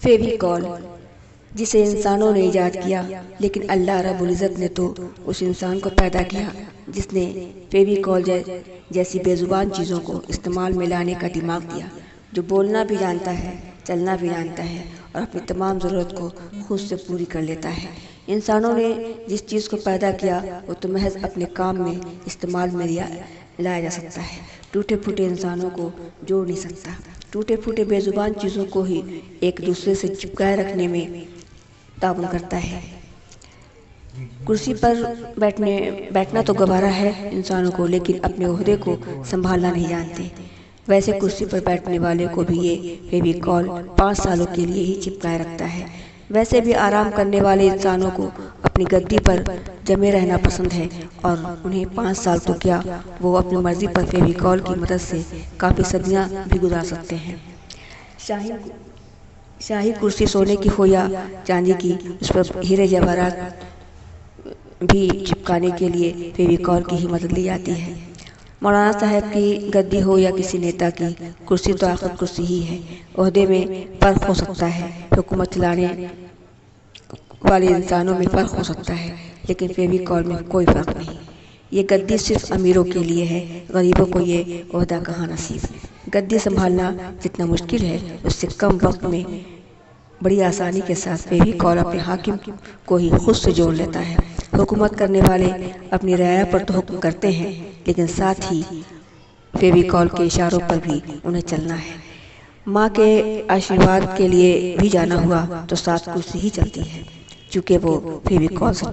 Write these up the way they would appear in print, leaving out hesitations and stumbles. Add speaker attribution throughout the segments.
Speaker 1: فیویکول، جسے انسانوں نے ایجاد کیا، لیکن اللہ رب العزت نے تو اس انسان کو پیدا کیا جس نے فیویکول جیسی بے زبان چیزوں کو استعمال میں لانے کا دماغ دیا، جو بولنا بھی جانتا ہے، چلنا بھی جانتا ہے اور اپنی تمام ضرورت کو خود سے پوری کر لیتا ہے۔ انسانوں نے جس چیز کو پیدا کیا وہ تو محض اپنے کام میں استعمال میں لایا جا سکتا ہے، ٹوٹے پھوٹے انسانوں کو جوڑ نہیں سکتا۔ ٹوٹے پھوٹے بے زبان چیزوں کو ہی ایک دوسرے سے چپکائے رکھنے میں تعاون کرتا ہے۔ کرسی پر بیٹھنا تو گوارا ہے انسانوں کو، لیکن اپنے عہدے کو سنبھالنا نہیں جانتے۔ ویسے کرسی پر بیٹھنے والے کو بھی یہ فیویکول 5 سالوں کے لیے ہی چپکائے رکھتا ہے۔ ویسے بھی آرام کرنے والے انسانوں کو اپنی گدی پر جمے رہنا پسند ہے، اور انہیں 5 سال تو کیا، وہ اپنی مرضی پر فیویکول کی مدد سے کافی صدیاں بھی گزار سکتے ہیں۔ شاہی کرسی سونے کی ہو یا چاندی کی، اس پر ہیرے جواہرات بھی چپکانے کے لیے فیویکول کی ہی مدد لی جاتی ہے۔ مولانا صاحب کی گدی ہو یا کسی نیتا کی کرسی، تو آخر کرسی ہی ہے۔ عہدے میں فرق ہو سکتا ہے، حکومت چلانے والے انسانوں میں فرق ہو سکتا ہے، لیکن فیویکول میں کوئی فرق نہیں۔ یہ گدی صرف امیروں کے لیے ہے، غریبوں کو یہ عہدہ کہاں نصیب۔ گدی سنبھالنا جتنا مشکل ہے، اس سے کم وقت میں بڑی آسانی کے ساتھ فیویکول اپنے حاکم کو ہی خود سے جوڑ لیتا ہے۔ حکومت کرنے والے اپنی رعایا پر تو حکم کرتے ہیں، لیکن ساتھ ہی فیویکول کے اشاروں پر بھی انہیں چلنا ہے۔ ماں کے آشیرواد کے لیے بھی جانا ہوا تو ساتھ کرسی ہی چلتی ہے، چونکہ وہ فیویکول سے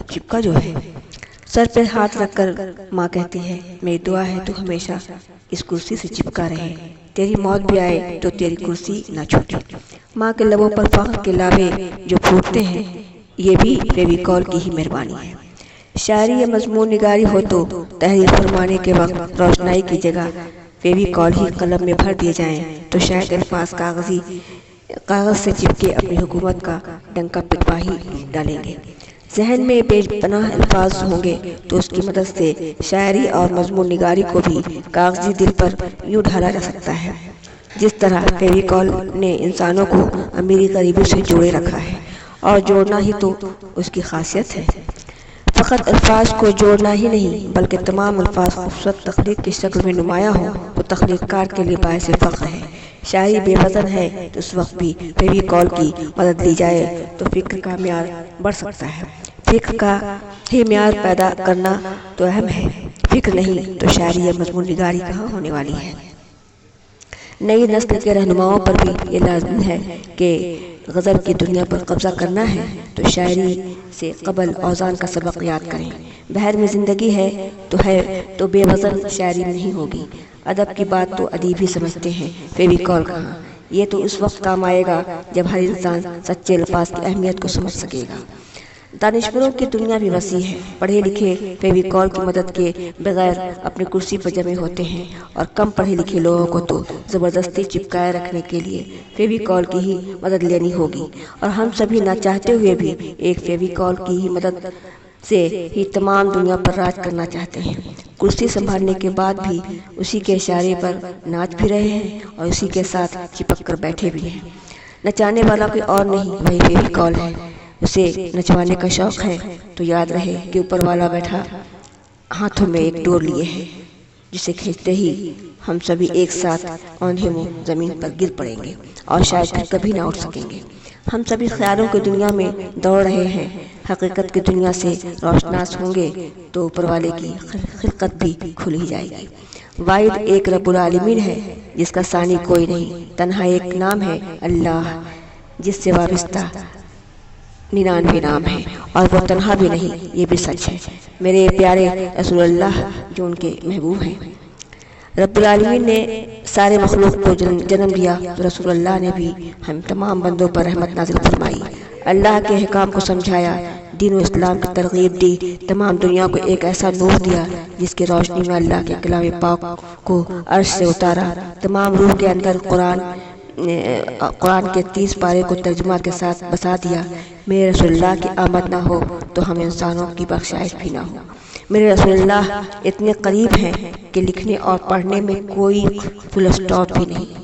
Speaker 1: چپکا جو ہے۔ سر پہ ہاتھ رکھ کر ماں کہتی ہے، میری دعا ہے تو ہمیشہ اس کرسی سے چپکا رہے، تیری موت بھی آئے تو تیری کرسی نہ چھوٹے۔ ماں کے لبوں پر فخر کے لاوے جو پھوٹتے ہیں، یہ بھی فیویکول کی ہی مہربانی ہے۔ شاعری یا مضمون نگاری ہو تو تحریر فرمانے کے وقت روشنائی کی جگہ فیویکول ہی قلم میں بھر دیے جائیں تو شاید الفاظ کاغذ سے چپکے اپنی حکومت کا ڈنکا پٹوا ہی ڈالیں گے۔ ذہن میں بے پناہ الفاظ ہوں گے تو اس کی مدد سے شاعری اور مضمون نگاری کو بھی کاغذی دل پر یوں ڈھالا جا سکتا ہے جس طرح فیویکول نے انسانوں کو امیری غریبی سے جوڑے رکھا ہے، اور جوڑنا ہی تو اس کی خاصیت ہے۔ فقط الفاظ کو جوڑنا ہی نہیں، بلکہ تمام الفاظ خوبصورت تخلیق کی شکل میں نمایاں ہوں تو تخلیق کار کے لیے باعث فخر ہے۔ شاعری بے وزن ہے تو اس وقت بھی فیویکول کی مدد لی جائے تو فکر کا معیار بڑھ سکتا ہے۔ فکر کا ہی معیار پیدا کرنا تو اہم ہے، فکر نہیں تو شاعری یا مضمون نگاری کہاں ہونے والی ہے۔ نئی نسل کے رہنماؤں پر بھی یہ لازم ہے کہ غزل کی دنیا پر قبضہ کرنا ہے تو شاعری سے قبل اوزان کا سبق یاد کریں۔ بحر میں زندگی ہے تو بے وزن شاعری نہیں ہوگی۔ ادب کی بات تو ادیب ہی سمجھتے ہیں، فیویکول کہاں۔ یہ تو اس وقت کام آئے گا جب ہر انسان سچے الفاظ کی اہمیت کو سمجھ سکے گا۔ دانشوروں کی دنیا بھی وسیع ہے، پڑھے لکھے فیویکول کی مدد کے بغیر اپنی کرسی پر جمے ہوتے ہیں، اور کم پڑھے لکھے لوگوں کو تو زبردستی چپکائے رکھنے کے لیے فیویکول کی ہی مدد لینی ہوگی، اور ہم سبھی نہ چاہتے ہوئے بھی ایک فیویکول کی ہی مدد سے ہی تمام دنیا پر راج کرنا چاہتے ہیں۔ کرسی سنبھالنے کے بعد بھی اسی کے اشارے پر ناچ بھی رہے ہیں اور اسی کے ساتھ چپک کر بیٹھے بھی ہیں۔ نچانے والا کوئی اور نہیں، وہی فیویکول ہے۔ اسے نچوانے کا شوق ہے تو یاد رہے کہ اوپر والا بیٹھا ہاتھوں میں ایک ڈور لیے ہے، جسے کھینچتے ہی ہم سبھی ایک ساتھ اوندھے منہ زمین پر گر پڑیں گے اور شاید پھر کبھی نہ اٹھ سکیں گے۔ ہم سبھی خیالوں کی دنیا میں دوڑ رہے ہیں، حقیقت کی دنیا سے روشناس ہوں گے تو اوپر والے کی خلقت بھی کھل ہی جائے گی۔ واحد ایک رب العالمین ہے جس کا ثانی کوئی نہیں، تنہا ایک نام ہے اللہ، جس سے وابستہ 99 نام ہے، اور وہ تنہا بھی نہیں، یہ بھی سچ ہے۔ میرے پیارے رسول اللہ جو ان کے محبوب ہیں۔ رب العالمین نے سارے مخلوق کو جنم دیا تو رسول اللہ نے بھی ہم تمام بندوں پر رحمت نازل فرمائی، اللہ کے احکام کو سمجھایا، دین و اسلام کی ترغیب دی، تمام دنیا کو ایک ایسا نور دیا جس کی روشنی میں اللہ کے کلام پاک کو عرش سے اتارا، تمام روح کے اندر قرآن کے 30 پارے کو ترجمہ کے ساتھ بسا دیا۔ میرے رسول اللہ کی آمد نہ ہو تو ہم انسانوں کی بخشائش بھی نہ ہو۔ میرے رسول اللہ اتنے قریب ہیں کہ لکھنے اور پڑھنے میں کوئی فل اسٹاپ بھی نہیں۔